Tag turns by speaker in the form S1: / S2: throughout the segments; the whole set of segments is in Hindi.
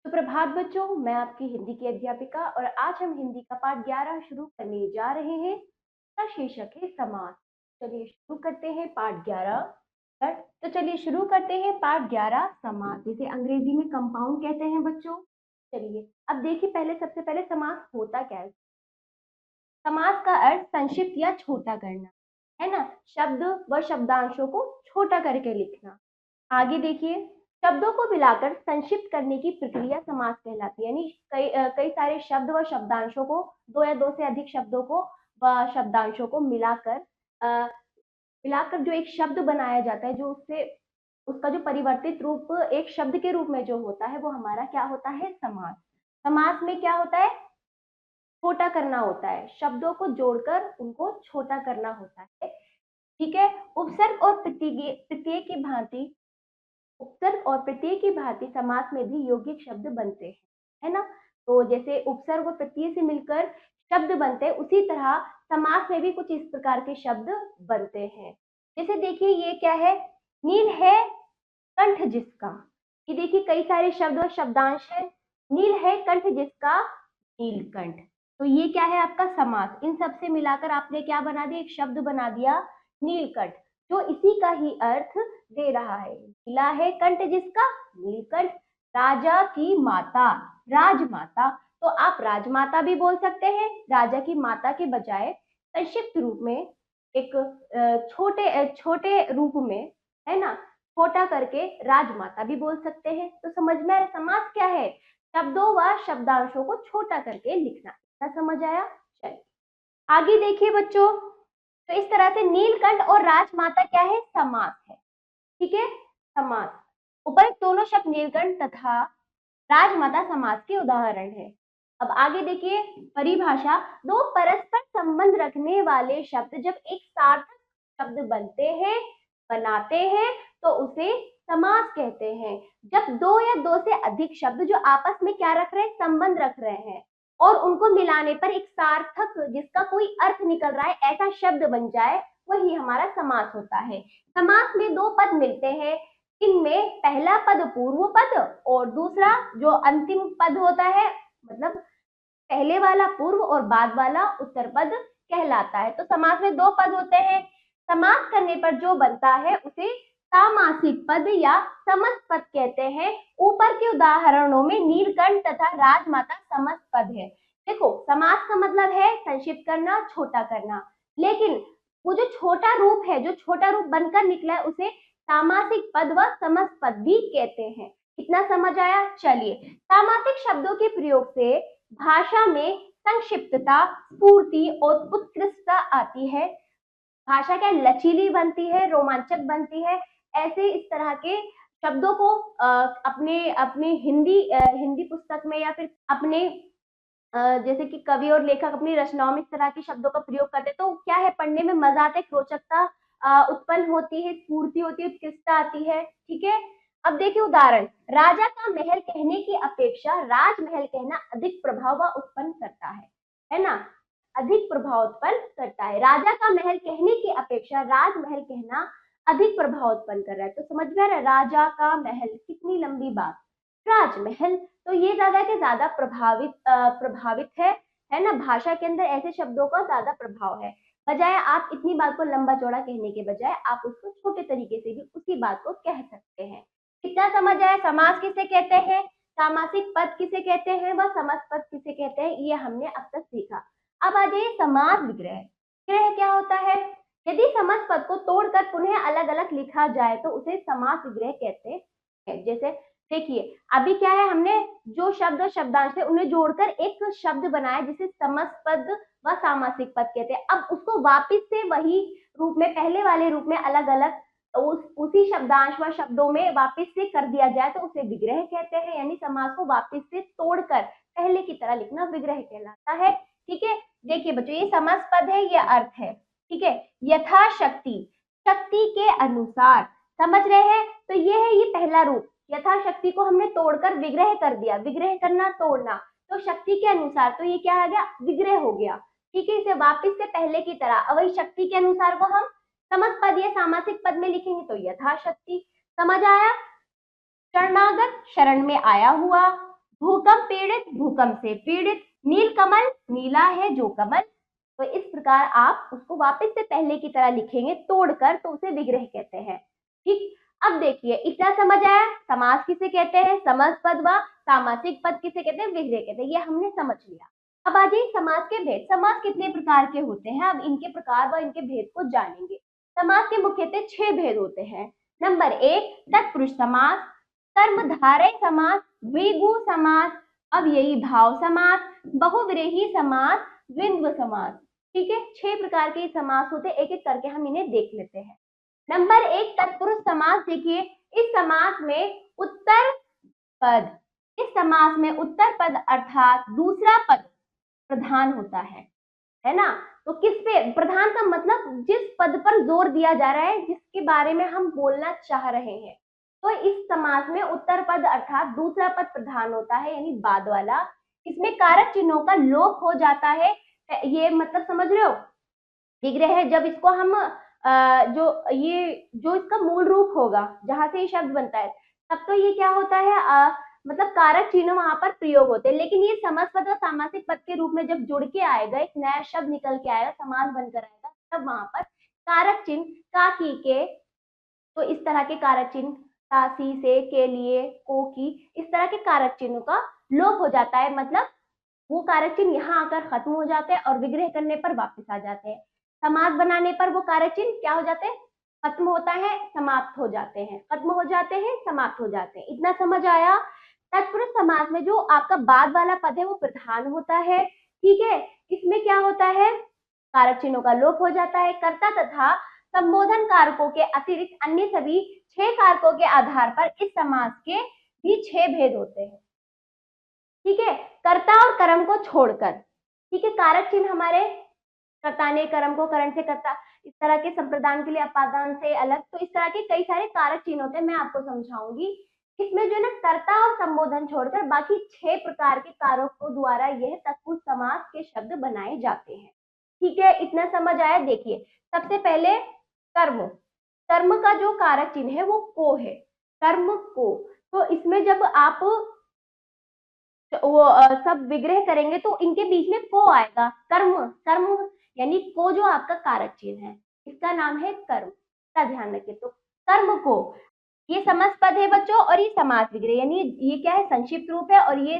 S1: सुप्रभात बच्चों, मैं आपकी हिंदी की अध्यापिका और आज हम हिंदी का पाठ 11 शुरू करने जा रहे हैं। इसका शीर्षक है समास। चलिए शुरू करते हैं पाठ 11। तो चलिए शुरू करते हैं पाठ 11 समास, जिसे अंग्रेजी में कंपाउंड कहते हैं बच्चों। चलिए अब देखिए, सबसे पहले समास होता क्या है। समास का अर्थ संक्षिप्त या छोटा करना है ना, शब्द व शब्दांशों को छोटा करके लिखना। आगे देखिए, शब्दों को मिलाकर संक्षिप्त करने की प्रक्रिया समास कहलाती है। यानी कई सारे शब्द व शब्दांशों को, दो या दो से अधिक शब्दों को व शब्दांशों को मिलाकर जो एक शब्द बनाया जाता है, जो उससे उसका जो परिवर्तित रूप एक शब्द के रूप में जो होता है, वो हमारा क्या होता है, समास। समास में क्या होता है, छोटा करना होता है, शब्दों को जोड़कर उनको छोटा करना होता है। ठीक है। उपसर्ग और प्रत्यय की भांति उपसर्ग और प्रत्यय की भांति समास में भी यौगिक शब्द बनते हैं, है ना। तो जैसे उपसर्ग और प्रत्यय से मिलकर शब्द बनते हैं, उसी तरह समास में भी कुछ इस प्रकार के शब्द बनते हैं। जैसे देखिए, ये क्या है, नील है कंठ जिसका। ये देखिए, कई सारे शब्द और शब्दांश है। नील है कंठ जिसका, नीलकंठ। तो ये क्या है, आपका समास। इन सब से मिलाकर आपने क्या बना दिया, एक शब्द बना दिया, नीलकंठ, जो इसी का ही अर्थ दे रहा है। नीला है कंठ जिसका, नीलकंठ। राजा की माता, राजमाता। तो आप राजमाता भी बोल सकते हैं, राजा की माता के बजाय संक्षिप्त रूप में, एक छोटे छोटे रूप में, है ना, छोटा करके राजमाता भी बोल सकते हैं। तो समझ में आया समास क्या है, शब्दों व शब्दांशों को छोटा करके लिखना। क्या समझ आया। चलिए आगे देखिए बच्चों, तो इस तरह से नीलकंठ और राजमाता क्या है, समास है। ठीक है, समास। उपयुक्त दोनों शब्द नीलकंठ तथा राजमाता समास के उदाहरण है। अब आगे देखिए परिभाषा, दो परस्पर संबंध रखने वाले शब्द जब एक सार्थक शब्द बनाते हैं तो उसे समास कहते हैं। जब दो या दो से अधिक शब्द जो आपस में क्या रख रहे हैं, संबंध रख रहे हैं, और उनको मिलाने पर एक सार्थक, जिसका कोई अर्थ निकल रहा है, ऐसा शब्द बन जाए, वही हमारा समास होता है। समास में दो पद मिलते हैं, इनमें पहला पद पूर्व पद और दूसरा जो अंतिम पद होता है, मतलब पहले वाला पूर्व और बाद वाला उत्तर पद कहलाता है। तो समास में दो पद होते हैं। समास करने पर जो बनता है उसे सामासिक पद या समस्त पद कहते हैं। ऊपर के उदाहरणों में नीलकंठ तथा राजमाता समस्त पद है। देखो, समास का मतलब है संक्षिप्त करना, छोटा करना, लेकिन वो जो छोटा रूप है, जो छोटा रूप बनकर निकला है, उसे सामासिक पद व समस्त पद भी कहते हैं। कितना समझ आया। चलिए, सामासिक शब्दों के प्रयोग से भाषा में संक्षिप्तता, स्फूर्ति और उत्कृष्टता आती है। भाषा क्या लचीली बनती है, रोमांचक बनती है। ऐसे इस तरह के शब्दों को अपने अपने हिंदी पुस्तक में या फिर अपने जैसे कि कवि और लेखक अपनी रचनाओं में इस तरह के शब्दों का प्रयोग करते हैं, तो क्या है, पढ़ने में मजा आता है, रोचकता उत्पन्न होती है, स्फूर्ति होती है, उत्कृष्टता आती है। ठीक है। अब देखिए उदाहरण, राजा का महल कहने की अपेक्षा राजमहल कहना अधिक प्रभाव उत्पन्न करता है ना, अधिक प्रभाव उत्पन्न करता है। राजा का महल कहने की अपेक्षा राजमहल कहना अधिक प्रभाव उत्पन्न कर रहा है। तो समझ में आ रहा है, राजा का महल, कितनी लंबी बात, राजमहल। तो ये ज्यादा के ज्यादा प्रभावित है ना, भाषा के अंदर ऐसे शब्दों का ज्यादा प्रभाव है। बजाय आप इतनी बात को लंबा चौड़ा कहने के बजाय आप उसको छोटे तरीके से भी उसी बात को कह सकते हैं। कितना समझ आया। समास किसे कहते हैं, सामासिक पद किसे कहते हैं, व समस्त पद किसे कहते हैं, ये हमने अब तक सीखा। अब आ जाइए समास विग्रह। विग्रह क्या होता है, यदि समस्त पद को तोड़कर पुनः अलग अलग लिखा जाए तो उसे समास विग्रह कहते हैं। जैसे देखिए, अभी क्या है, हमने जो शब्द और शब्दांश थे उन्हें जोड़कर एक शब्द बनाया जिसे समस्त पद व सामासिक पद कहते हैं। अब उसको वापिस से वही रूप में, पहले वाले रूप में अलग अलग उसी शब्दांश व शब्दों में वापिस से कर दिया जाए तो उसे विग्रह कहते हैं। यानी समास को वापिस से तोड़कर पहले की तरह लिखना विग्रह कहलाता है। ठीक है। देखिए बच्चों, ये समस्त पद है, ये अर्थ है। ठीक है। यथाशक्ति, शक्ति के अनुसार, समझ रहे हैं। तो ये है, ये पहला रूप, यथाशक्ति को हमने तोड़कर विग्रह कर दिया। विग्रह करना, तोड़ना, तो शक्ति के अनुसार, तो ये क्या आ गया, विग्रह हो गया। ठीक है। इसे वापिस से पहले की तरह, अब वही शक्ति के अनुसार को हम समस्त पद या सामासिक पद में लिखेंगे तो यथाशक्ति। समझ आया। शरणागत, शरण में आया हुआ, भूकंप पीड़ित, भूकंप से पीड़ित, नीलकमल, नीला है जो कमल। तो इस प्रकार आप उसको वापस से पहले की तरह लिखेंगे तोड़कर, तो उसे विग्रह कहते हैं। ठीक, अब देखिए इतना समझ आया, समास किसे कहते हैं, समास पद व सामासिक पद किसे कहते हैं, विग्रह कहते हैं, ये हमने समझ लिया। अब आ जाइए समास के भेद। समास कितने प्रकार के होते हैं, अब इनके प्रकार व इनके भेद को जानेंगे। समास के मुख्यतः 6 भेद होते हैं। नंबर 1 तत्पुरुष समास, कर्मधारय समास, द्विगु समास, अव्ययी भाव समास, बहुव्रीहि समास, द्वंद्व समास। ठीक है, 6 प्रकार के समास होते हैं, एक एक करके हम इन्हें देख लेते हैं। नंबर 1 तत्पुरुष समास। देखिए इस समास में उत्तर पद, इस समास में उत्तर पद अर्थात दूसरा पद प्रधान होता है ना। तो किस पे प्रधान का मतलब, जिस पद पर जोर दिया जा रहा है, जिसके बारे में हम बोलना चाह रहे हैं, तो इस समास में उत्तर पद अर्थात दूसरा पद प्रधान होता है, यानी बाद वाला। इसमें कारक चिन्हों का लोप हो जाता है। ये मतलब समझ रहे हो, विग्रह है जब इसको हम जो इसका मूल रूप होगा, जहां से ये शब्द बनता है, तब तो ये क्या होता है, मतलब कारक चिन्ह वहां पर प्रयोग होते हैं। लेकिन ये समास पद और सामासिक पद के रूप में जब जुड़ के आएगा, एक नया शब्द निकल के आएगा, समास बनकर आएगा, तब वहां पर कारक चिन्ह का, की, के, तो इस तरह के कारक चिन्ह, ता, सी, से, के लिए, को, की, इस तरह के कारक चिन्हों का लोप हो जाता है। मतलब वो कारक चिन्ह यहाँ आकर खत्म हो जाते हैं और विग्रह करने पर वापस आ जाते हैं। समास बनाने पर वो कारक चिन्ह क्या हो जाते हैं, खत्म होता है, समाप्त हो जाते हैं, खत्म हो जाते हैं, समाप्त हो जाते हैं। इतना समझ आया। तत्पुरुष समास में जो आपका बाद वाला पद है वो प्रधान होता है। ठीक है, इसमें क्या होता है, कारक चिन्हों का लोप हो जाता है। कर्ता तथा संबोधन कारकों के अतिरिक्त अन्य सभी 6 कारकों के आधार पर इस समास के भी 6 भेद होते हैं। ठीक है, कर्ता और कर्म को छोड़कर। ठीक है, कारक चिन्ह हमारे कर्ता ने कर्म को करण से कर्ता, इस तरह के संप्रदान के लिए अपादान से अलग, तो इस तरह के कई सारे कारक चिन्ह होते हैं, मैं आपको समझाऊंगी। इसमें जो है ना, कर्ता और संबोधन छोड़कर बाकी 6 प्रकार के कारकों द्वारा यह तत्पुरुष समास के शब्द बनाए जाते हैं। ठीक है, इतना समझ आया। देखिए सबसे पहले कर्म, कर्म का जो कारक चिन्ह है वो को है, कर्म को। तो इसमें जब आप वो सब विग्रह करेंगे तो इनके बीच में को आएगा, कर्म, कर्म यानी को जो आपका कारक चिन्ह है, इसका नाम है कर्म, का ध्यान रखिए। तो कर्म को, ये समास पद है बच्चों, और ये समास विग्रह, यानी ये क्या है, संक्षिप्त रूप है, और ये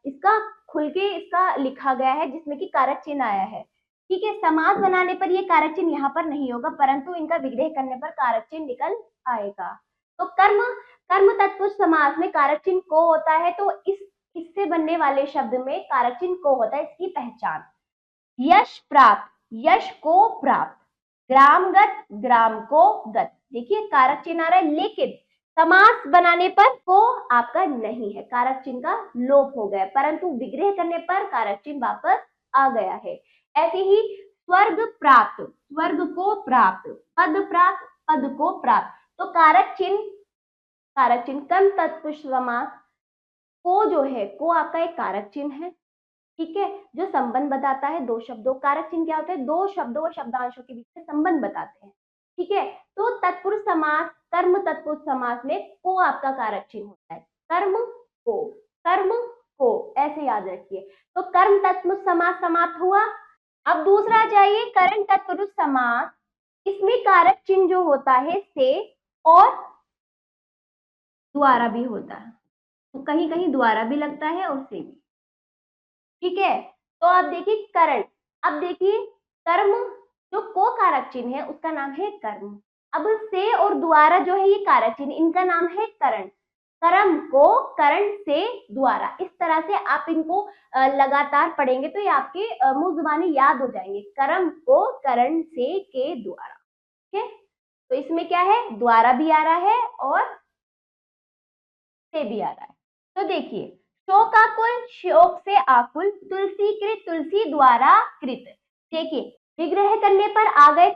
S1: इसका खुल के इसका लिखा गया है, जिसमें कि कारक चिन्ह आया है। ठीक है, समास बनाने पर ये कारक चिन्ह यहाँ पर नहीं होगा, परंतु इनका विग्रह करने पर कारक चिन्ह निकल आएगा। तो कर्म, कर्म तत्पुरुष समास में कारक चिन्ह को होता है, तो इससे बनने वाले शब्द में कारक चिन्ह को होता है। इसकी पहचान, यश प्राप्त, यश को प्राप्त, ग्रामगत, ग्राम को गत। देखिए कारक चिन्ह आ रहा है, लेकिन समास बनाने पर को आपका नहीं है, कारक चिन्ह का लोप हो गया, परंतु विग्रह करने पर कारक चिन्ह वापस आ गया है। ऐसे ही स्वर्ग प्राप्त, स्वर्ग को प्राप्त, पद प्राप्त, पद को प्राप्त। तो कारक चिन्ह, कारक चिन्ह कर्म तत्पुरुष समास, को जो है, को आपका एक कारक चिन्ह है। ठीक है, जो संबंध बताता है दो शब्दों, कारक चिन्ह क्या होता है, दो शब्दों व शब्दांशों के बीच में संबंध बताते हैं। ठीक है, तो तत्पुरुष समास, कर्म तत्पुरुष समास में को आपका कारक चिन्ह होता है, कर्म को, कर्म को, ऐसे याद रखिए। तो कर्म तत्पुरुष समास समाप्त हुआ। अब दूसरा जाइए, करण तत्पुरुष समास। इसमें कारक चिन्ह जो होता है से और द्वारा भी होता है, तो कहीं कहीं द्वारा भी लगता है और से भी। ठीक है, तो आप देखिए करण, अब देखिए कर्म जो को कारक चिन्ह है उसका नाम है कर्म। अब से और द्वारा जो है ये कारक चिन्ह, इनका नाम है करण। कर्म को करण से द्वारा, इस तरह से आप इनको लगातार पढ़ेंगे तो ये आपके मुंह जुबानी याद हो जाएंगे, कर्म को करण से के द्वारा। ठीक है, तो इसमें क्या है, द्वारा भी आ रहा है और से भी आ रहा है। तो देखिए शोकाकुल, शोक से आकुल, तुलसी कृत, तुलसी द्वारा कृत। देखिए विग्रह करने पर आ गए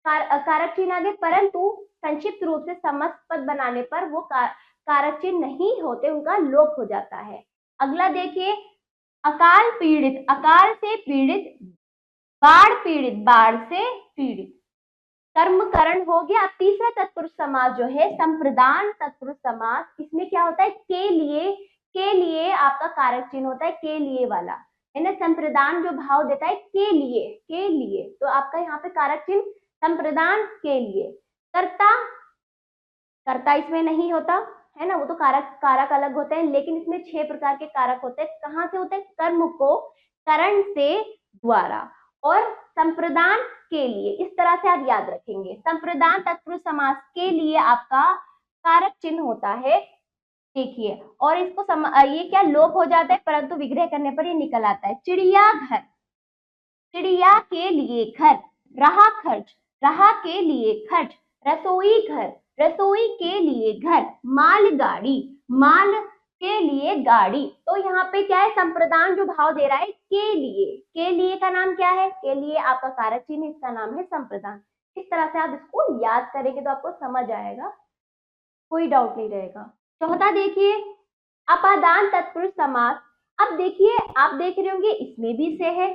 S1: कारक चिन्ह आ गए, परंतु संक्षिप्त रूप से समस्त पद बनाने पर वो कारक चिन्ह नहीं होते, उनका लोप हो जाता है। अगला देखिए, अकाल पीड़ित, अकाल से पीड़ित, बाढ़ पीड़ित, बाढ़ से पीड़ित। कर्मकरण हो गया। अब तीसरा तत्पुरुष समास जो है संप्रदान तत्पुरुष समास, इसमें क्या होता है, के लिए के लिए आपका कारक चिन्ह होता है, के लिए वाला है ना। संप्रदान जो भाव देता है के लिए, तो आपका यहाँ पे कारक चिन्ह संप्रदान के लिए। कर्ता, कर्ता इसमें नहीं होता है ना, वो तो कारक अलग होते हैं, लेकिन इसमें 6 प्रकार के कारक होते हैं। कहाँ से होते हैं? कर्म को करण से द्वारा और संप्रदान के लिए। इस तरह से आप याद रखेंगे। संप्रदान तत्पुरुष समास के लिए आपका कारक चिन्ह होता है, देखिए, और इसको ये क्या लोप हो जाता है, परंतु विग्रह करने पर ये निकल आता है। चिड़िया घर, चिड़िया के लिए घर, रहा खर्च, रहा के लिए खर्च, रसोई घर, रसोई के लिए घर, मालगाड़ी, माल के लिए गाड़ी। तो यहाँ पे क्या है? संप्रदान जो भाव दे रहा है के लिए का नाम क्या है? के लिए आपका कारक चिन्ह, इसका नाम है संप्रदान। इस तरह से आप इसको याद करेंगे तो आपको समझ आएगा, कोई डाउट नहीं रहेगा। चौथा देखिए, अपादान तत्पुरुष समास। अब देखिए, आप देख रहे होंगे इसमें भी से है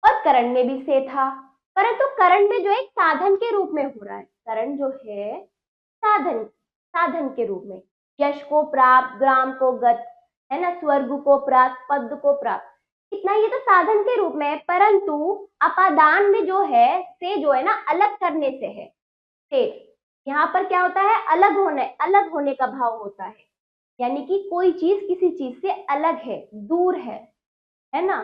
S1: और करण में भी से था, परंतु करण में जो एक साधन के रूप में हो रहा है। करण जो है साधन, साधन के रूप में। यश को प्राप्त, ग्राम को गत, है ना, स्वर्ग को प्राप्त, पद को प्राप्त, इतना ये तो साधन के रूप में है। परंतु अपादान में जो है से जो है ना अलग करने से है। से यहाँ पर क्या होता है? अलग होने का भाव होता है, यानी कि कोई चीज किसी चीज से अलग है, दूर है ना,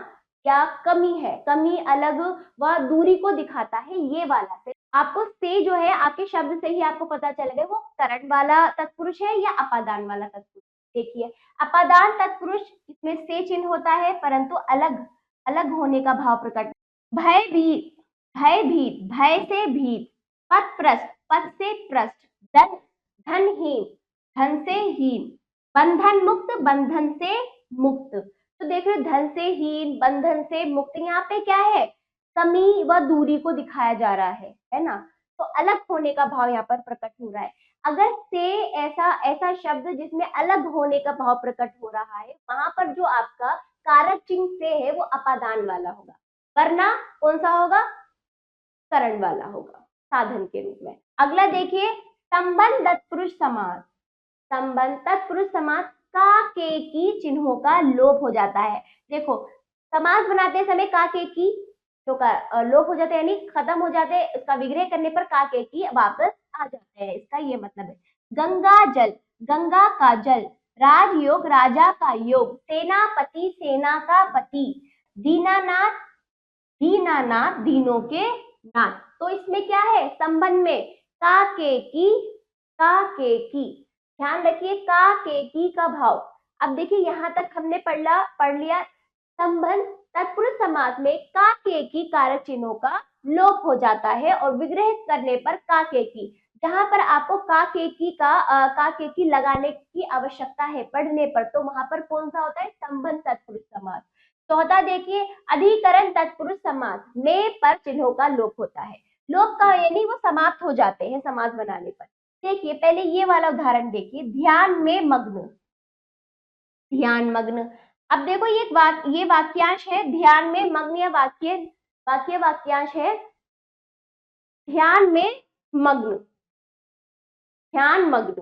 S1: क्या कमी है, कमी अलग व दूरी को दिखाता है, ये वाला से। आपको से जो है आपके शब्द से ही आपको पता चलेगा वो करण वाला तत्पुरुष है या अपादान वाला तत्पुरुष। देखिए, अपादान तत्पुरुष इसमें से चिन्ह होता है, परंतु अलग होने का भाव प्रकट। भयभीत, भयभीत, भय से भीत, पथप्रस्थ, पथ से प्रस्थ, धनहीन, धन से हीन, बंधन मुक्त, बंधन से मुक्त। तो देख रहे हो, धन से हीन, बंधन से मुक्त, यहाँ पे क्या है? कमी व दूरी को दिखाया जा रहा है ना। तो अलग होने का भाव यहाँ पर प्रकट हो रहा है। अगर से ऐसा शब्द जिसमें अलग होने का भाव प्रकट हो रहा है, वहां पर जो आपका कारक चिन्ह से है वो अपादान वाला होगा, वरना कौन सा होगा? करण वाला होगा, साधन के रूप में। अगला देखिए, संबंध तत्पुरुष समास। संबंध तत्पुरुष समास का के की चिन्हों का लोप हो जाता है। देखो, समास बनाते समय का के की जो का लोप हो जाते हैं, यानी खत्म हो जाते हैं, उसका विग्रह करने पर का के की वापस आ जाते हैं, इसका ये मतलब है। गंगा जल, गंगा का जल, राजयोग, राजा का योग, सेनापति, सेना का पति, दीनानाथ, दीनानाथ, दीनों के नाथ। तो इसमें क्या है? संबंध में का के की, का के की, ध्यान रखिए, का के की का भाव। अब देखिए, यहां तक हमने पढ़ लिया संबंध तत्पुरुष समास में का के की कारक चिन्हों का लोप हो जाता है और विग्रह करने पर का के की, जहां पर आपको का के की लगाने की आवश्यकता है पढ़ने पर, तो वहां पर कौन सा होता है? संबंध तत्पुरुष समास। चौथा देखिए, अधिकरण तत्पुरुष समास में पर चिन्हों का लोप होता है। लोप का यानी वो समाप्त हो जाते हैं समास बनाने पर। देखिए, पहले ये वाला उदाहरण देखिए, ध्यान में मग्न, ध्यान मग्न। अब देखो, ये वाक्यांश है, ध्यान में मग्न, या वाक्यांश है ध्यान में मग्न, ध्यान मग्न।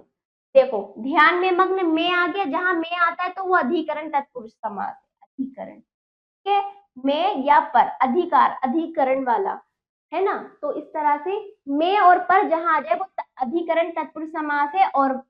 S1: देखो, ध्यान में मग्न में आ गया, जहां में आता है तो वो अधिकरण तत्पुरुष समास है, अधिकरण के में या पर, अधिकार, अधिकरण वाला है ना। तो इस तरह से में और पर जहां आ जाए वो अधिकरण तत्पुरुष समास है, और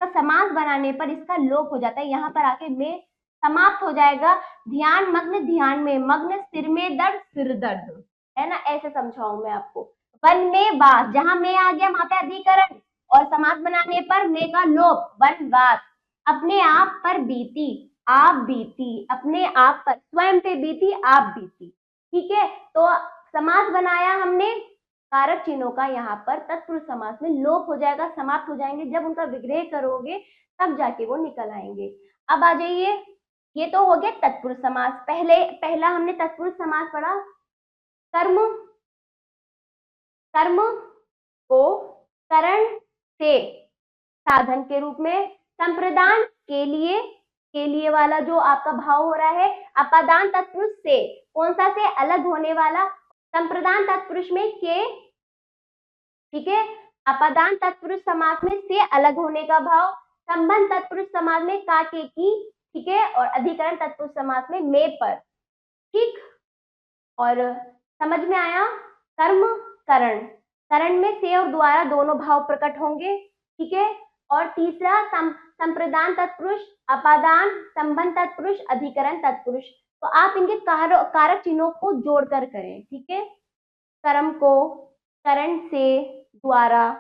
S1: समास बनाने पर इसका लोप हो जाता है, यहाँ पर आके में समाप्त हो जाएगा। ध्यान मग्न, ध्यान में मग्न, सिर में दर्द, सिर दर्द, है ना, ऐसे समझाऊं मैं आपको। वन में बात, जहां में आ गया वहां पे अधिकरण, और समास बनाने पर में का लोप, वन बात। अपने आप पर बीती, आप बीती, अपने आप पर, स्वयं पे बीती, आप बीती, ठीक है। तो समास बनाया हमने, कारक चिन्हों का यहाँ पर तत्पुरुष समास में लोप हो जाएगा, समाप्त हो जाएंगे, जब उनका विग्रह करोगे तब जाके वो निकल आएंगे। अब आ जाइए, ये तो हो गया तत्पुरुष समास। पहला हमने तत्पुरुष समास पढ़ा, कर्म, कर्म को करण से साधन के रूप में, संप्रदान के लिए वाला जो आपका भाव हो रहा है, अपादान तत्पुरुष से, कौन सा से? अलग होने वाला, संप्रदान तत्पुरुष में के, ठीक है, अपादान तत्पुरुष समास में से अलग होने का भाव, संबंध तत्पुरुष समास में का के की, ठीक है, और अधिकरण तत्पुरुष समास में में पर, ठीक। और समझ में आया? कर्म करण, करण में से और द्वारा दोनों भाव प्रकट होंगे, ठीक है। और तीसरा संप्रदान तत्पुरुष, अपादान, संबंध तत्पुरुष, अधिकरण तत्पुरुष। तो आप इनके कारक चिन्हों को जोड़कर करें, ठीक है। कर्म को करण से, द्वारा,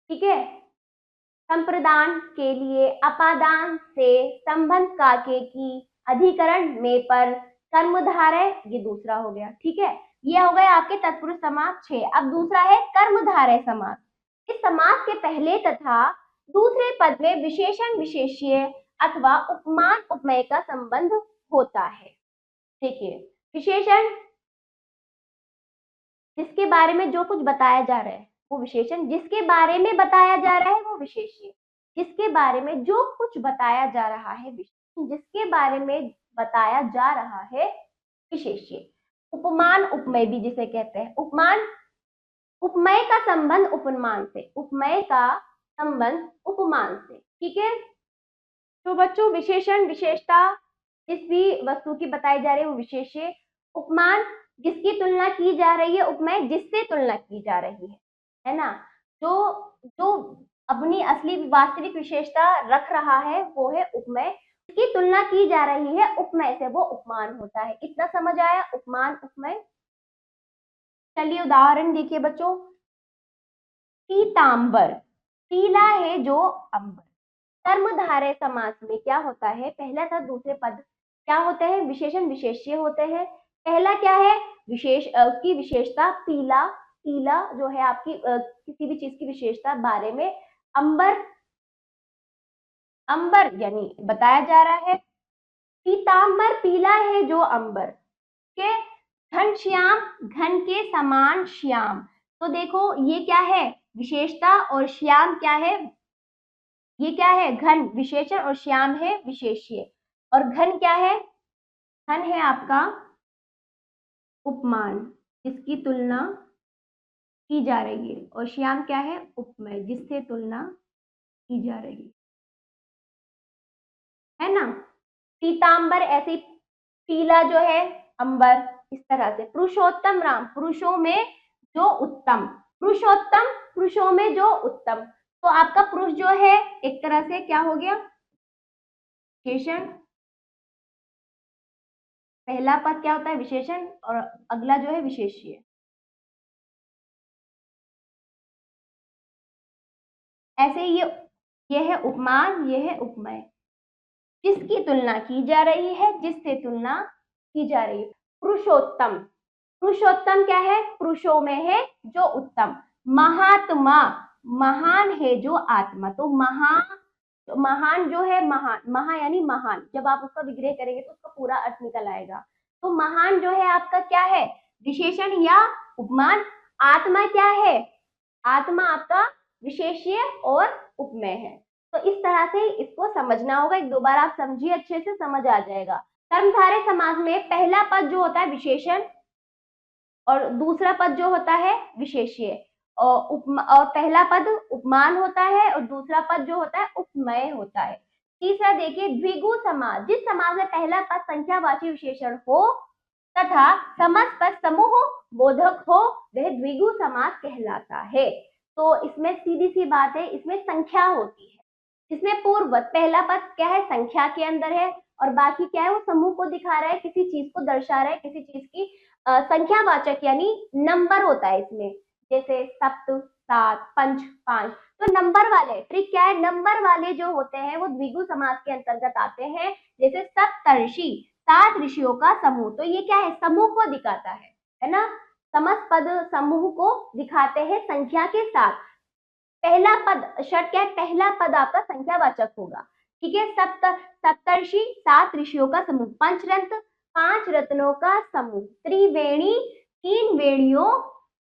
S1: ठीक है, संप्रदान के लिए अपादान से, संबंध का के की, अधिकरण में पर, कर्मधारय, ये दूसरा हो गया, ठीक है। ये हो गए आपके तत्पुरुष समास 6। अब दूसरा है कर्मधारय समास। इस समास के पहले तथा दूसरे पद में विशेषण विशेष्य अथवा उपमान उपमेय का संबंध होता है। देखिए, विशेषण जिसके बारे में जो कुछ बताया जा रहा है वो विशेषण, जिसके बारे में बताया जा रहा है वो विशेष्य, जिसके बारे में जो कुछ बताया जा रहा है विशेषण, जिसके बारे में बताया जा रहा है विशेष्य। उपमान उपमेय भी जिसे कहते हैं। उपमान, उपमेय का संबंध उपमान से, उपमेय का संबंध उपमान से, ठीक है। तो बच्चों, विशेषण विशेषता जिस भी वस्तु की बताई जा रही है वो विशेष्य। उपमान जिसकी तुलना की जा रही है, उपमेय जिससे तुलना की जा रही है ना। जो जो अपनी असली वास्तविक विशेषता रख रहा है वो है उपमेय, इसकी तुलना की जा रही है उपमेय से, वो उपमान होता है। इतना समझ आया? उपमान उपमेय। चलिए उदाहरण देखिए बच्चों। पीतांबर, पीला है जो अंबर। कर्मधारय समास में क्या होता है? पहला था दूसरे पद क्या होते हैं? विशेषण विशेष्य होते हैं। पहला क्या है? विशेष, उसकी विशेषता पीला, पीला जो है आपकी किसी भी चीज की विशेषता बारे में। अंबर, अंबर यानी बताया जा रहा है। पीतांबर पीला है जो अंबर के। घनश्याम, घन के समान श्याम। तो देखो ये क्या है? विशेषता, और श्याम क्या है? ये क्या है? घन विशेषण, और श्याम है विशेष्य। और घन क्या है? घन है आपका उपमान जिसकी तुलना की जा रही है, और श्याम क्या है? उपमेय जिससे तुलना की जा रही है ना। पीतांबर ऐसे, पीला जो है अंबर, इस तरह से। पुरुषोत्तम राम, पुरुषों में जो उत्तम, पुरुषोत्तम पुरुषों में जो उत्तम। तो आपका पुरुष जो है एक तरह से क्या हो गया? विशेषण। पहला पद क्या होता है? विशेषण, और अगला जो है विशेष्य। ऐसे ये है उपमान, ये है उपमेय जिसकी तुलना की जा रही है, जिससे तुलना की जा रही है। पुरुषोत्तम, पुरुषोत्तम क्या है? पुरुषों में है जो उत्तम। महात्मा, महान है जो आत्मा। तो महान जो है, महान, महा यानी महान, जब आप उसका विग्रह करेंगे तो उसका पूरा अर्थ निकल आएगा। तो महान जो है आपका क्या है? विशेषण या उपमान। आत्मा क्या है? आत्मा आपका विशेष्य और उपमेय है। तो इस तरह से इसको समझना होगा। एक दो बार आप समझिए, अच्छे से समझ आ जाएगा। कर्मधारय समास में पहला पद जो होता है विशेषण, और दूसरा पद जो होता है विशेष्य, और पहला पद उपमान होता है, और दूसरा पद जो होता है उपमेय होता है। तीसरा देखिए, द्विगु समास, जिस समास में पहला पद संख्यावाची विशेषण हो तथा समस्त पद समूह बोधक हो वह द्विगु समास कहलाता है। तो इसमें सीधी सी बात है, इसमें संख्या होती है। इसमें पूर्ववत पहला पद क्या है? संख्या के अंदर है, और बाकी क्या है? वो समूह को दिखा रहा है, किसी चीज को दर्शा रहा है, किसी चीज की संख्यावाचक यानी नंबर होता है इसमें, जैसे सप्त, सात, पंच, पांच। तो नंबर वाले, ट्रिक क्या है? नंबर वाले जो होते हैं वो द्विगु समास के अंतर्गत आते हैं। जैसे सप्तर्षि, 7 ऋषियों का समूह। तो ये क्या है? समूह को दिखाता है ना। समस्त पद समूह को दिखाते हैं संख्या के साथ। पहला पद, शर्त क्या है? पहला पद आपका संख्यावाचक होगा, ठीक है। सप्तर्षि, 7 ऋषियों का समूह। पंचरत्न, 5 रत्नों का समूह। त्रिवेणी, 3 वेणियों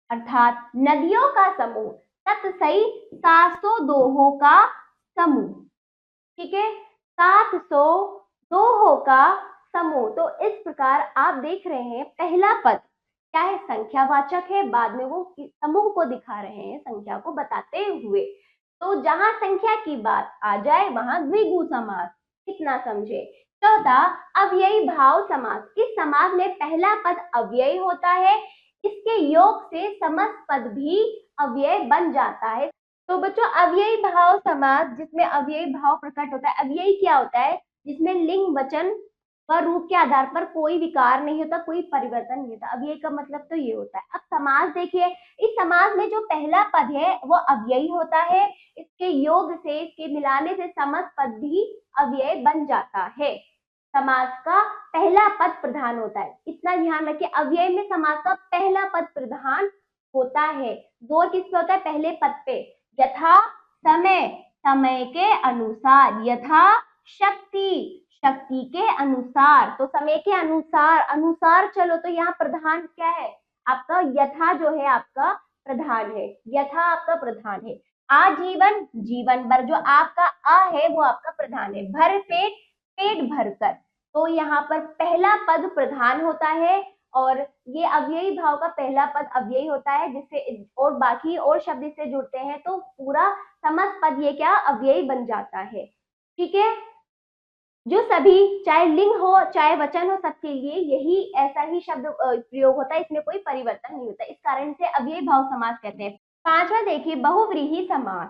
S1: अर्थात नदियों का समूह। तत्सई, 700 दोहों का समूह, ठीक है। 700 दोहों का समूह। तो इस प्रकार आप देख रहे हैं पहला पद क्या है? संख्यावाचक है, बाद में वो समूह को दिखा रहे हैं, संख्या को बताते हुए। तो जहां संख्या की बात आ जाए वहां द्विगु समास, कितना समझे। चौथा, अव्ययी भाव समास। इस समास में पहला पद अव्ययी होता है, इसके योग से समस्त पद भी अव्यय बन जाता है। तो बच्चों अव्ययी भाव समास, जिसमें अव्ययी भाव प्रकट होता है। अव्ययी क्या होता है, जिसमें लिंग वचन व रूप के आधार पर कोई विकार नहीं होता, कोई परिवर्तन नहीं होता। अव्ययी का मतलब तो ये होता है। अब समास देखिए, इस समास में जो पहला पद है वो अव्ययी होता है, इसके योग से, इसके मिलाने से समस्त पद भी अव्यय बन जाता है। समास का पहला पद प्रधान होता है, इतना ध्यान रखिए। अव्यय में समास का पहला पद प्रधान होता है। जोर किस पे होता है, पहले पद पे। यथा समय, समय के अनुसार। यथा शक्ति, शक्ति के अनुसार। तो समय के अनुसार, अनुसार चलो, तो यहाँ प्रधान क्या है आपका, यथा जो है आपका प्रधान है। यथा आपका प्रधान है। आजीवन, जीवन भर, जो आपका आ है वो आपका प्रधान है। भर पेट, पेट भरकर। तो यहाँ पर पहला पद प्रधान होता है, और ये अव्ययी भाव का पहला पद अव्ययी होता है, जिससे और बाकी और शब्द इससे जुड़ते हैं तो पूरा समस्त पद ये क्या अव्ययी बन जाता है। ठीक है, जो सभी, चाहे लिंग हो चाहे वचन हो, सबके लिए यही ऐसा ही शब्द प्रयोग होता है, इसमें कोई परिवर्तन नहीं होता। इस कारण से अव्ययी भाव समास कहते हैं। पांचवा देखिए, बहुव्रीहि समास।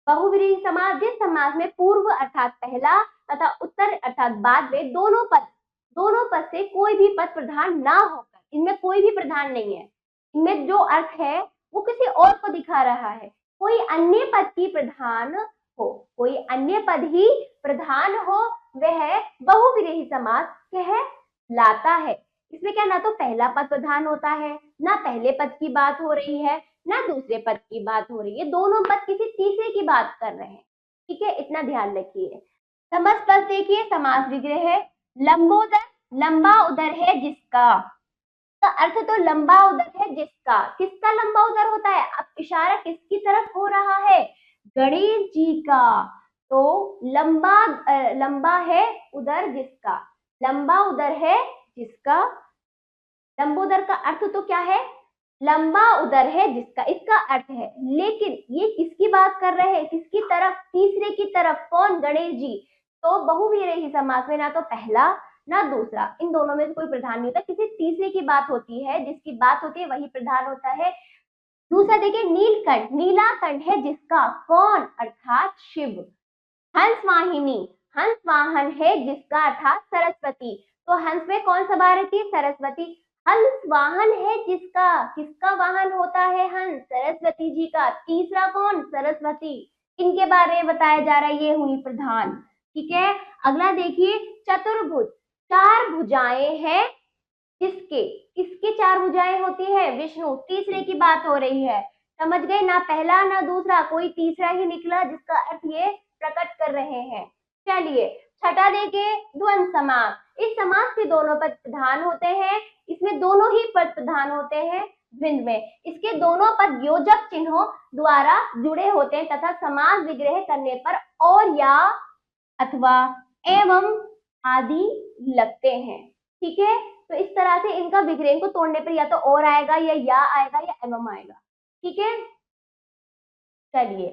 S1: बहुव्रीहि समास, जिस समास में पूर्व अर्थात पहला तथा उत्तर अर्थात बाद में दोनों पद से कोई भी पद प्रधान ना होकर, इनमें कोई भी प्रधान नहीं है, इनमें जो अर्थ है वो किसी और को दिखा रहा है, कोई अन्य पद की प्रधान हो, कोई अन्य पद ही प्रधान हो, वह बहुव्रीहि समास कहलाता है। इसमें क्या, ना तो पहला पद प्रधान होता है, ना पहले पद की बात हो रही है, ना दूसरे पद की बात हो रही है, दोनों पद किसी तीसरे की बात कर रहे हैं। ठीक है, इतना ध्यान रखिए। समस्त पद देखिए, समास विग्रह है। लंबोदर, लंबा उदर है जिसका, का अर्थ तो लंबा उदर है जिसका। किसका लंबा उदर होता है, अब इशारा किसकी तरफ हो रहा है, गणेश जी का। तो लंबा है उदर जिसका, लंबा उदर है जिसका। लंबोदर का अर्थ तो क्या है, लंबा उदर है जिसका, इसका अर्थ है। लेकिन ये किसकी बात कर रहे हैं, किसकी तरफ, तीसरे की तरफ। कौन, गणेश जी। तो बहुव्रीहि समास में ना तो पहला ना दूसरा, इन दोनों में से कोई प्रधान नहीं होता, किसी तीसरे की बात होती है, जिसकी बात होती है वही प्रधान होता है। दूसरा देखिए, नीलकंठ, नीला कंठ है जिसका। कौन, अर्थात शिव। हंस वाहिनी, हंस वाहन है जिसका, अर्थात सरस्वती। तो हंस में कौन सवार रहती है, सरस्वती। हंस वाहन है जिसका, किसका वाहन होता है हंस, सरस्वती जी का। तीसरा कौन, सरस्वती, इनके बारे में बताया जा रहा है, ये हुई प्रधान। ठीक है, अगला देखिए, चतुर्भुज, चार भुजाएं हैं किसके, किसके चार भुजाएं होती है, विष्णु। तीसरे की बात हो रही है, समझ गए, ना पहला ना दूसरा, कोई तीसरा ही निकला, जिसका अर्थ ये प्रकट कर रहे हैं। चलिए, छठा देखिए, द्वंद्व समास। इस समास के दोनों पद प्रधान होते हैं, इसमें दोनों ही पद प्रधान होते हैं द्वंद्व में। इसके दोनों पद योजक चिन्हों द्वारा जुड़े होते हैं तथा समास विग्रह करने पर और, या, अथवा, एवं आदि लगते हैं। ठीक है, तो इस तरह से इनका विग्रह को तोड़ने पर या तो और आएगा, या आएगा, या एवं आएगा। ठीक है, चलिए,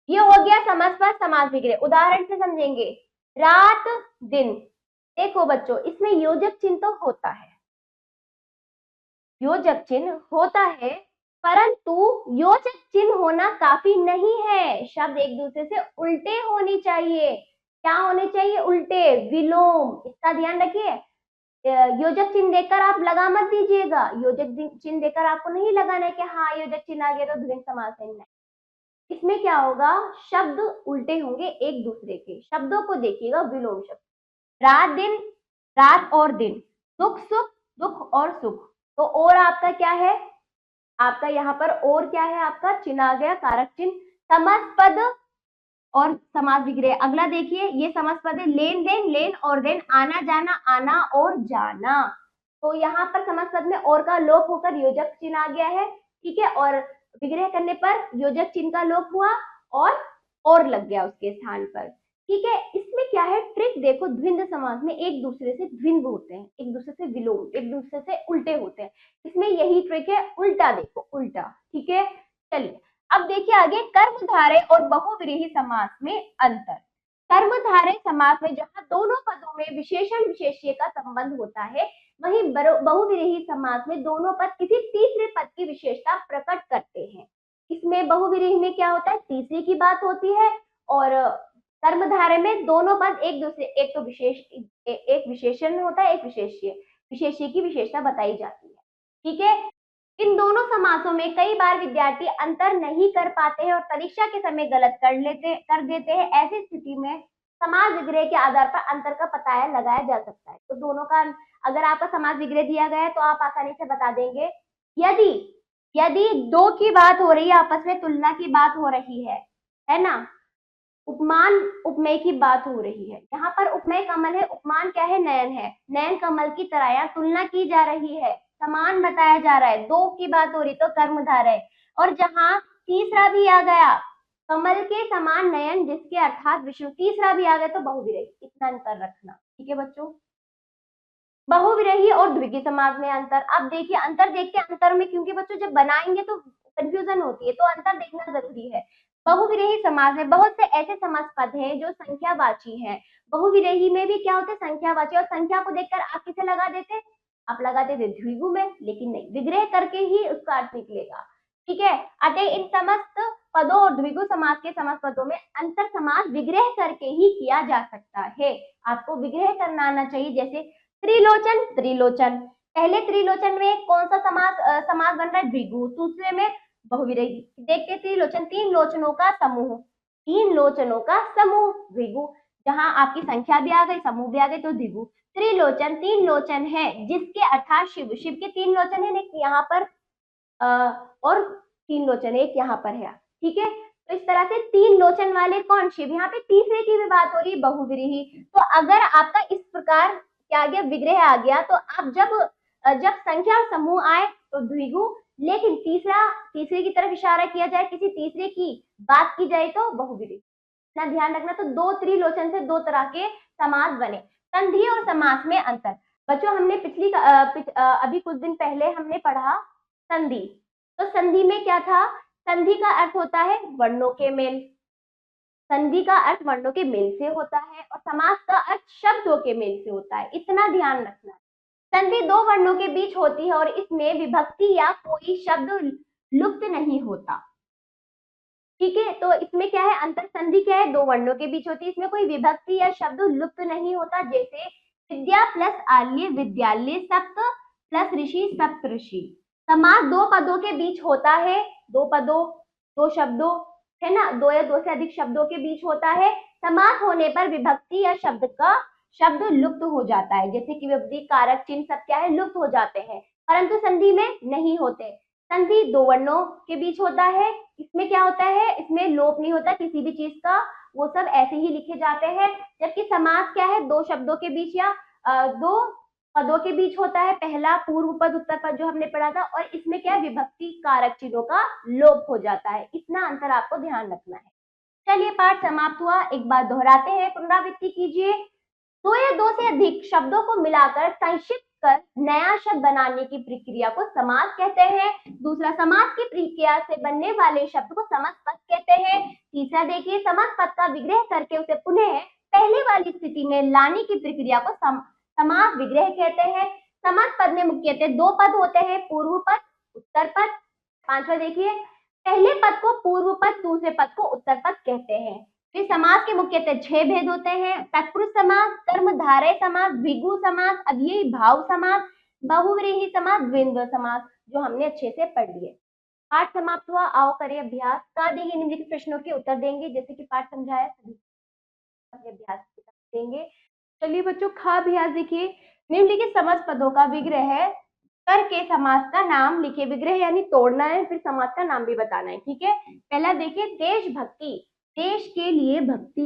S1: ये हो गया समास पर समास विग्रह। उदाहरण से समझेंगे, रात दिन। देखो बच्चों, इसमें योजक चिन्ह तो होता है, योजक चिन्ह होता है, परंतु योजक चिन्ह होना काफी नहीं है, शब्द एक दूसरे से उल्टे होनी चाहिए। क्या होने चाहिए, उल्टे, विलोम। इसका ध्यान रखिए। योजक चिन्ह देकर आप लगा मत दीजिएगा, योजक चिन्ह देकर आपको नहीं लगाना है कि हाँ योजक चिन्ह आ गया तो द्वंद्व समास है। इसमें क्या होगा, शब्द उल्टे होंगे एक दूसरे के, शब्दों को देखिएगा, विलोम शब्द। रात दिन, रात और दिन। सुख सुख, दुख और सुख। तो और आपका क्या है, आपका यहाँ पर और क्या है, आपका चिन्ह आ गया, कारक चिन्ह। समस्त पद और समास विग्रह। अगला देखिए, ये समस्त पद है, लेन देन, लेन और देन, आना जाना, आना और जाना। तो यहाँ पर समस्त पद में और का लोप होकर योजक चिन्ह आ गया है। ठीक है, और विग्रह करने पर योजक चिन्ह का लोप हुआ और लग गया उसके स्थान पर। ठीक है, इसमें क्या है ट्रिक, देखो द्वंद्व समास में एक दूसरे से द्वंद्व होते हैं, एक दूसरे से विलोम, एक दूसरे से उल्टे होते हैं। इसमें यही ट्रिक है, उल्टा देखो, उल्टा। ठीक है, चलिए अब देखिए आगे, कर्मधारय और बहुव्रीहि समास में अंतर। कर्मधारय समास में जहां दोनों पदों में विशेषण विशेष्य का संबंध होता है, वहीं बहुव्रीहि समास में दोनों पद किसी तीसरे पद की विशेषता प्रकट करते हैं। इसमें बहुव्रीहि में क्या होता है, तीसरे की बात होती है, और कर्मधारय में दोनों पद एक दूसरे, एक तो एक विशेषण होता है, एक विशेष्य, विशेष्य की विशेषता बताई जाती है। ठीक है, इन दोनों समासों में कई बार विद्यार्थी अंतर नहीं कर पाते हैं और परीक्षा के समय गलत कर देते हैं। ऐसी स्थिति में समास विग्रह के आधार पर अंतर का पता लगाया जा सकता है। तो दोनों का, अगर आपका समास विग्रह दिया गया है तो आप आसानी से बता देंगे। यदि यदि दो की बात हो रही है, आपस में तुलना की बात हो रही है ना, उपमान उपमेय की बात हो रही है, यहाँ पर उपमेय कमल है, उपमान क्या है, नयन है, नयन कमल की तरह, यहाँ तुलना की जा रही है, समान बताया जा रहा है, दो की बात हो रही तो कर्मधारय, और जहां तीसरा भी आ गया, कमल के समान नयन जिसके अर्थात विष्णु, तीसरा भी आ गया तो बहुविरही, इतना अंतर रखना। ठीक है बच्चों, बहुविरही और द्विगु समास में अंतर। अब देखिए अंतर देखते हैं, अंतर में क्योंकि बच्चों जब बनाएंगे तो कंफ्यूजन होती है, तो अंतर देखना जरूरी है। बहुविरही समास में बहुत से ऐसे समास पद हैं जो संख्यावाची हैं। बहुविरही में भी क्या होते हैं, संख्यावाची, और संख्या को देखकर आप किसे लगा देते, आप लगा देते द्विगु में, लेकिन नहीं, विग्रह करके ही उसका अर्थ निकलेगा। ठीक है, अतः इन समस्त पदों और द्विगु समास के समस्त पदों में अंतर समास विग्रह करके ही किया जा सकता है। आपको विग्रह करना आना चाहिए। जैसे त्रिलोचन, त्रिलोचन, पहले त्रिलोचन में कौन सा समास बन रहा है, द्विगु, दूसरे में बहुविरही। देखते त्रिलोचन, तीन लोचनों का समूह, तीन लोचनों का समूह द्विगु, जहां आपकी संख्या भी आ गई, समूह भी आ गए तो द्विगु। त्रिलोचन, तीन लोचन है जिसके अर्थात शिव, शिव के तीन लोचन है, एक यहाँ पर और तीन लोचन एक यहाँ पर है। ठीक है, तो इस तरह से तीन लोचन वाले कौन, शिव, यहाँ पे तीसरे की भी बात हो रही है, बहुव्रीहि। तो अगर आपका इस प्रकार क्या आ गया, विग्रह आ गया, तो आप जब संख्या और समूह आए तो द्विगु, लेकिन तीसरे की तरफ इशारा किया जाए, किसी तीसरे की बात की जाए तो बहुव्रीहि। इतना ध्यान रखना। तो दो त्रिलोचन से दो तरह के समास बने। संधि और समास में अंतर। बच्चों हमने अभी कुछ दिन पहले हमने पढ़ा संधि। तो संधि में क्या था, संधि का अर्थ होता है वर्णों के मेल, संधि का अर्थ वर्णों के मेल से होता है, और समास का अर्थ शब्दों के मेल से होता है, इतना ध्यान रखना। संधि दो वर्णों के बीच होती है और इसमें विभक्ति या कोई शब्द लुप्त नहीं होता। ठीक है, तो इसमें क्या है अंतर, संधि क्या है, दो वर्णों के बीच होती है, इसमें कोई विभक्ति या शब्द लुप्त नहीं होता। जैसे विद्या प्लस आल्य, विद्यालय, सप्त प्लस ऋषि, सप्तऋषि। समास दो पदों के बीच होता है, दो पदों, दो शब्दों, है ना, दो या दो से अधिक शब्दों के बीच होता है। समास होने पर विभक्ति या शब्द लुप्त हो जाता है, जैसे कि विभक्ति, कारक चिन्ह सब क्या है, लुप्त हो जाते हैं, परंतु संधि में नहीं होते। संधि दो वर्णों के बीच होता है, इसमें क्या होता है, इसमें लोप नहीं होता किसी भी चीज का, वो सब ऐसे ही लिखे जाते हैं। जबकि समास क्या है, दो शब्दों के बीच या दो पदों के बीच होता है, पहला पूर्व पद उत्तर पद जो हमने पढ़ा था, और इसमें क्या है, विभक्ति कारक चिन्हों का लोप हो जाता है। इतना अंतर आपको ध्यान रखना है। चलिए पाठ समाप्त हुआ, एक बार दोहराते हैं, पुनरावृत्ति कीजिए। दो या दो से अधिक शब्दों को मिलाकर संक्षिप्त कर नया शब्द बनाने की प्रक्रिया को समास कहते हैं। दूसरा, समास की प्रक्रिया से बनने वाले शब्द को समास पद कहते हैं। तीसरा देखिए, समास पद का विग्रह करके उसे पुनः पहले वाली स्थिति में लाने की प्रक्रिया को समास विग्रह कहते हैं। समास पद में मुख्यतः दो पद होते हैं, पूर्व पद, उत्तर पद। पांचवा देखिए, पहले पद को पूर्व पद, दूसरे पद को उत्तर पद कहते हैं। फिर समास के मुख्यतः 6 भेद होते हैं, तत्पुरुष समास, कर्मधारय समास, द्विगु समास, अव्ययी भाव समास, बहुव्रीहि समास, द्वंद्व समास, जो हमने अच्छे से पढ़ लिए। पाठ समाप्त हुआ, आओ करें अभ्यास। का देंगे निम्नलिखित प्रश्नों के उत्तर देंगे, जैसे कि पाठ समझाया सभी अभ्यास देंगे। चलिए बच्चों, खा अभ्यास देखिए, निम्नलिखित समास पदों का विग्रह करके समास का नाम लिखे। विग्रह यानी तोड़ना है, फिर समास का नाम भी बताना है। ठीक है, पहला देखिए, देशभक्ति, देश के लिए भक्ति।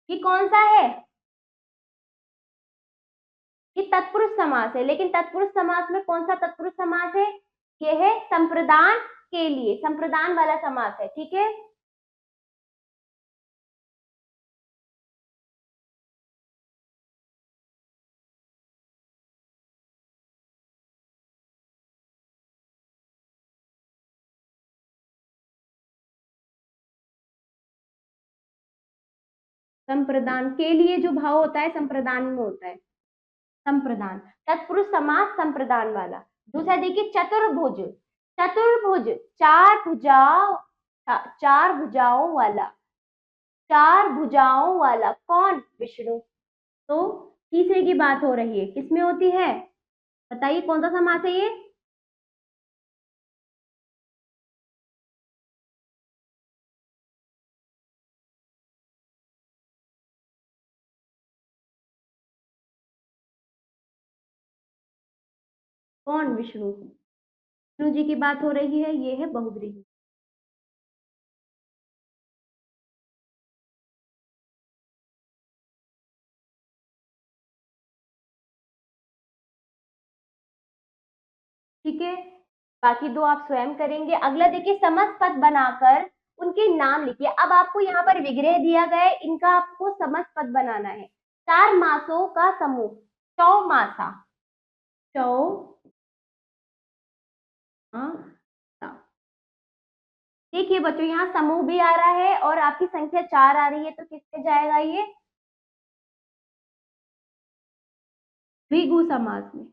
S1: ये कौन सा है, ये तत्पुरुष समास है, लेकिन तत्पुरुष समास में कौन सा तत्पुरुष समास है, ये है संप्रदान के लिए, संप्रदान वाला समास है। ठीक है, संप्रदान के लिए जो भाव होता है संप्रदान में होता है, संप्रदान। तत्पुरुष समास संप्रदान वाला। दूसरा देखिए चतुर्भुज, चतुर्भुज चार भुजाओं वाला, चार भुजाओं वाला कौन? विष्णु। तो तीसरे की बात हो रही है, किसमें होती है बताइए, कौन सा समास है ये? कौन? विष्णु। विष्णु जी की बात हो रही है, ये है बहुव्रीहि। ठीक है, बाकी दो आप स्वयं करेंगे। अगला देखिए, समस्त पद बनाकर उनके नाम लिखिए। अब आपको यहाँ पर विग्रह दिया गया है, इनका आपको समस्त पद बनाना है। चार मासों का समूह, चौमासा, चौ देखिए बच्चों, यहाँ समूह भी आ रहा है और आपकी संख्या 4 आ रही है, तो किस पे जाएगा ये? द्विगु समास में,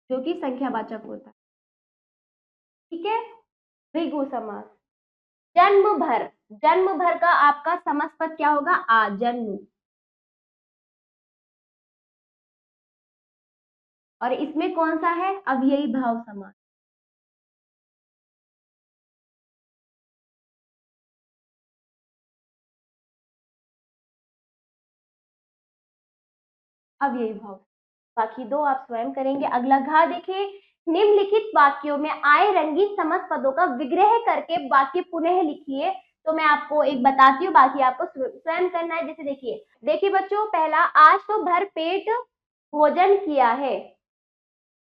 S1: जो कि संख्यावाचक होता है। ठीक है, द्विगु समास। जन्म भर, जन्म भर का आपका समस्त पद क्या होगा? आ, जन्म। और इसमें कौन सा है? अव्ययी भाव समास। अव्ययी भाव। बाकी दो आप स्वयं करेंगे। अगला घ देखिए, निम्नलिखित वाक्यों में आए रंगीन समस्त पदों का विग्रह करके वाक्य पुनः लिखिए। तो मैं आपको एक बताती हूँ, बाकी आपको स्वयं करना है। जैसे देखिए, देखिए बच्चों, पहला, आज तो भर पेट भोजन किया है,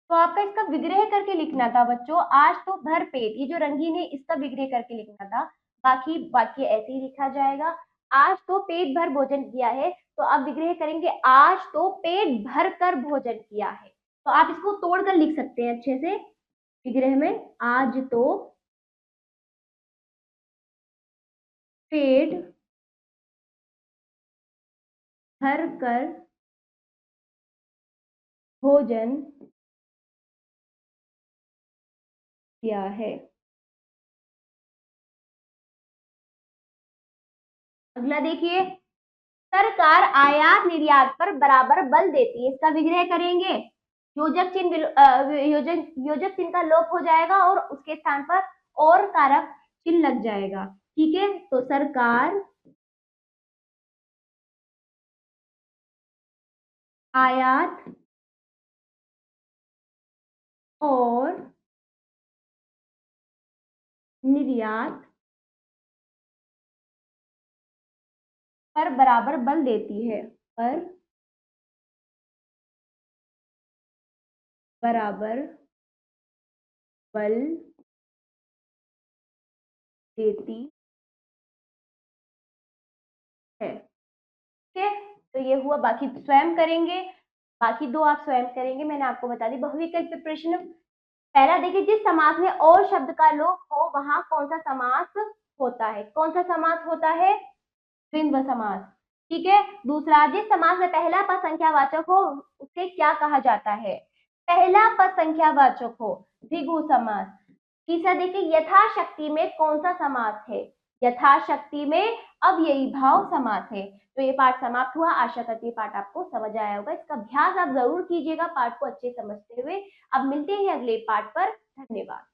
S1: तो आपका इसका विग्रह करके लिखना था बच्चों। आज तो भर पेट, ये जो रंगीन है इसका विग्रह करके लिखना था। बाकी वाक्य ऐसे ही लिखा जाएगा, आज तो पेट भर भोजन किया है, तो आप विग्रह करेंगे आज तो पेट भर कर भोजन किया है। तो आप इसको तोड़कर लिख सकते हैं अच्छे से विग्रह में, आज तो पेट भर कर भोजन किया है। अगला देखिए, सरकार आयात निर्यात पर बराबर बल देती है, इसका विग्रह करेंगे। योजक चिन्ह योजक चिन्ह का लोप हो जाएगा और उसके स्थान पर और कारक चिन्ह लग जाएगा। ठीक है, तो सरकार आयात और निर्यात पर बराबर बल देती है, पर बराबर बल देती है। ठीक है, तो ये हुआ, बाकी स्वयं करेंगे। बाकी दो आप स्वयं करेंगे, मैंने आपको बता दी। बहुविकल्प प्रश्न पहला देखिए, जिस समास में और शब्द का लोप हो वहां कौन सा समास होता है? कौन सा समास होता है? द्वंद्व समास। ठीक है, दूसरा, जिस समास में पहला पद संख्यावाचक हो उसे क्या कहा जाता है? पहला पद संख्यावाचक हो, द्विगु समास। तीसरा देखिए, यथाशक्ति में कौन सा समास है? यथाशक्ति में अव्ययी भाव समास है। तो ये पाठ समाप्त हुआ। आशा करती है पाठ आपको समझ आया होगा। इसका अभ्यास आप जरूर कीजिएगा पाठ को अच्छे समझते हुए। अब मिलते हैं अगले पाठ पर। धन्यवाद।